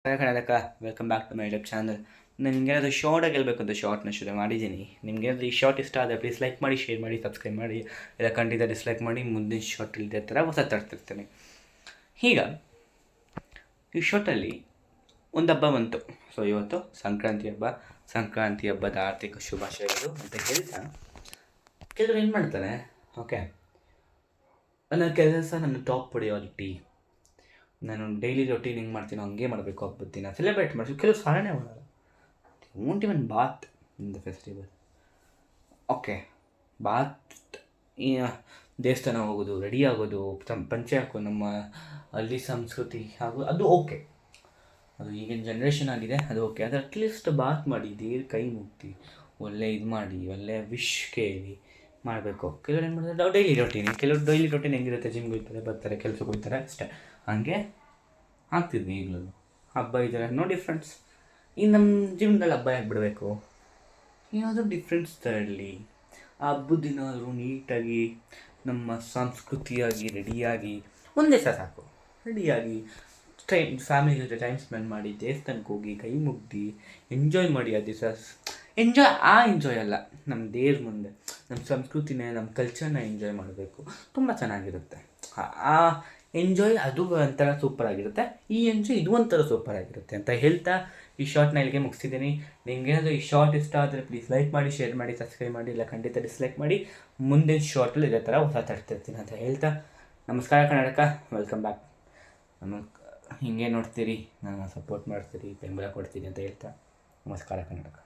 Karnataka welcome back to my YouTube channel. ನಿಮಗೇನಾದರೂ ಶಾರ್ಟಾಗಿ ಗೆಲ್ಲಬೇಕು ಅಂತ ಶಾರ್ಟ್ನ ಶುರು ಮಾಡಿದ್ದೀನಿ. ನಿಮಗೇನಾದರೂ ಈ ಶಾರ್ಟ್ ಇಷ್ಟ ಆದರೆ ಪ್ಲೀಸ್ ಲೈಕ್ ಮಾಡಿ, ಶೇರ್ ಮಾಡಿ, ಸಬ್ಸ್ಕ್ರೈಬ್ ಮಾಡಿ. ಇಲ್ಲ ಖಂಡಿತ ಡಿಸ್ಲೈಕ್ ಮಾಡಿ. ಮುಂದಿನ ಶಾರ್ಟ್ ಇಲ್ಲದೆ ಥರ ಹೊಸ ತರ್ತಿರ್ತೀನಿ. ಈಗ ಈ ಶಾರ್ಟಲ್ಲಿ ಒಂದು ಹಬ್ಬ ಬಂತು. ಸೊ ಇವತ್ತು ಸಂಕ್ರಾಂತಿ ಹಬ್ಬದ ಆರ್ಥಿಕ ಶುಭಾಶಯಗಳು ಅಂತ ಹೇಳ್ತಾ ಕೆಲವರು ಏನು ಮಾಡ್ತಾರೆ, ಓಕೆ, ನನ್ನ ಕೆಲಸ ನನ್ನ ಟಾಪ್ ಪ್ರಯಾರಿಟಿ, ನಾನು ಡೈಲಿ ರೊಟೀನ್ ಹೆಂಗೆ ಮಾಡ್ತೀನೋ ಹಂಗೆ ಮಾಡಬೇಕು, ಹಬ್ಬದ ದಿನ ಸೆಲೆಬ್ರೇಟ್ ಮಾಡ್ತೀವಿ. ಕೆಲವು ಸಾಧನೆ ಮಾಡಲ್ಲ. Won't even bath in the festival. Okay, bath ಈ ದೇವಸ್ಥಾನ ಹೋಗೋದು, ರೆಡಿ ಆಗೋದು, ಪಂಚೆ ಹಾಕೋದು ನಮ್ಮ ಹಳ್ಳಿ ಸಂಸ್ಕೃತಿ ಹಾಗೂ ಅದು ಓಕೆ, ಅದು ಈಗಿನ ಜನ್ರೇಷನ್ ಆಗಿದೆ, ಅದು ಓಕೆ. ಆದರೆ ಅಟ್ಲೀಸ್ಟ್ ಬಾತ್ ಮಾಡಿ, ದೇವ್ರ ಕೈ ಮುಗ್ದು ಒಳ್ಳೆ ಇದು ಮಾಡಿ, ಒಳ್ಳೆ ವಿಶ್ ಕೇಳಿ ಮಾಡಬೇಕು. ಕೆಲವ್ರು ಏನು ಮಾಡ್ತಾರೆ, ನಾವು ಕೆಲವ್ರು ಡೈಲಿ ರೊಟೀನ್ ಹೆಂಗಿರುತ್ತೆ, ಜಿಮ್ಗೆ ಹೋಗ್ತಾರೆ, ಬರ್ತಾರೆ, ಕೆಲಸಕ್ಕೆ ಹೋಗ್ತಾರೆ, ಅಷ್ಟೇ. ಹಂಗೆ ಆಗ್ತಿದ್ವಿ. ಈಗಲೂ ಹಬ್ಬ ಇದ್ದಾರೆ, ನೋ ಡಿಫ್ರೆನ್ಸ್. ಇನ್ನು ನಮ್ಮ ಜೀವನದಲ್ಲಿ ಹಬ್ಬ ಆಗಿಬಿಡಬೇಕು, ಏನಾದರೂ ಡಿಫ್ರೆನ್ಸ್ ತರಲಿ. ಆ ಹಬ್ಬದ ದಿನ ಆದರೂ ನೀಟಾಗಿ ನಮ್ಮ ಸಂಸ್ಕೃತಿಯಾಗಿ ರೆಡಿಯಾಗಿ ಒಂದೇ ದಿವಸ ಸಾಕು, ರೆಡಿಯಾಗಿ ಫ್ಯಾಮಿಲಿ ಜೊತೆ ಟೈಮ್ ಸ್ಪೆಂಡ್ ಮಾಡಿ, ದೇವಸ್ಥಾನಕ್ಕೆ ಹೋಗಿ ಕೈ ಮುಗ್ದು ಎಂಜಾಯ್ ಮಾಡಿ. ಆ ದಿವಸ ಎಂಜಾಯ್ ಅಲ್ಲ, ನಮ್ಮ ದೇವ್ರ ಮುಂದೆ ನಮ್ಮ ಸಂಸ್ಕೃತಿನೇ, ನಮ್ಮ ಕಲ್ಚರ್ನ ಎಂಜಾಯ್ ಮಾಡಬೇಕು. ತುಂಬ ಚೆನ್ನಾಗಿರುತ್ತೆ ಆ ಎಂಜಾಯ್. ಅದು ಒಂಥರ ಸೂಪರಾಗಿರುತ್ತೆ. ಈ ಎಂಜಾಯ್ ಇದು ಒಂಥರ ಸೂಪರಾಗಿರುತ್ತೆ ಅಂತ ಹೇಳ್ತಾ ಈ ಶಾರ್ಟ್ನ ಇಲ್ಲಿಗೆ ಮುಗಿಸ್ತಿದ್ದೀನಿ. ನಿಮಗೇನಾದರೂ ಈ ಶಾರ್ಟ್ ಇಷ್ಟ ಆದರೆ ಪ್ಲೀಸ್ ಲೈಕ್ ಮಾಡಿ, ಶೇರ್ ಮಾಡಿ, ಸಬ್ಸ್ಕ್ರೈಬ್ ಮಾಡಿ. ಇಲ್ಲ ಖಂಡಿತ ಡಿಸ್ಲೈಕ್ ಮಾಡಿ. ಮುಂದಿನ ಶಾರ್ಟಲ್ಲಿ ಇದೇ ಥರ ಹೊಸ ತರ್ತಿರ್ತೀನಿ ಅಂತ ಹೇಳ್ತಾ, ನಮಸ್ಕಾರ ಕರ್ನಾಟಕ, ವೆಲ್ಕಮ್ ಬ್ಯಾಕ್. ಹಿಂಗೆ ನೋಡ್ತೀರಿ, ನನ್ನ ಸಪೋರ್ಟ್ ಮಾಡ್ತೀರಿ, ಬೆಂಬಲ ಕೊಡ್ತೀರಿ ಅಂತ ಹೇಳ್ತಾ, ನಮಸ್ಕಾರ ಕರ್ನಾಟಕ.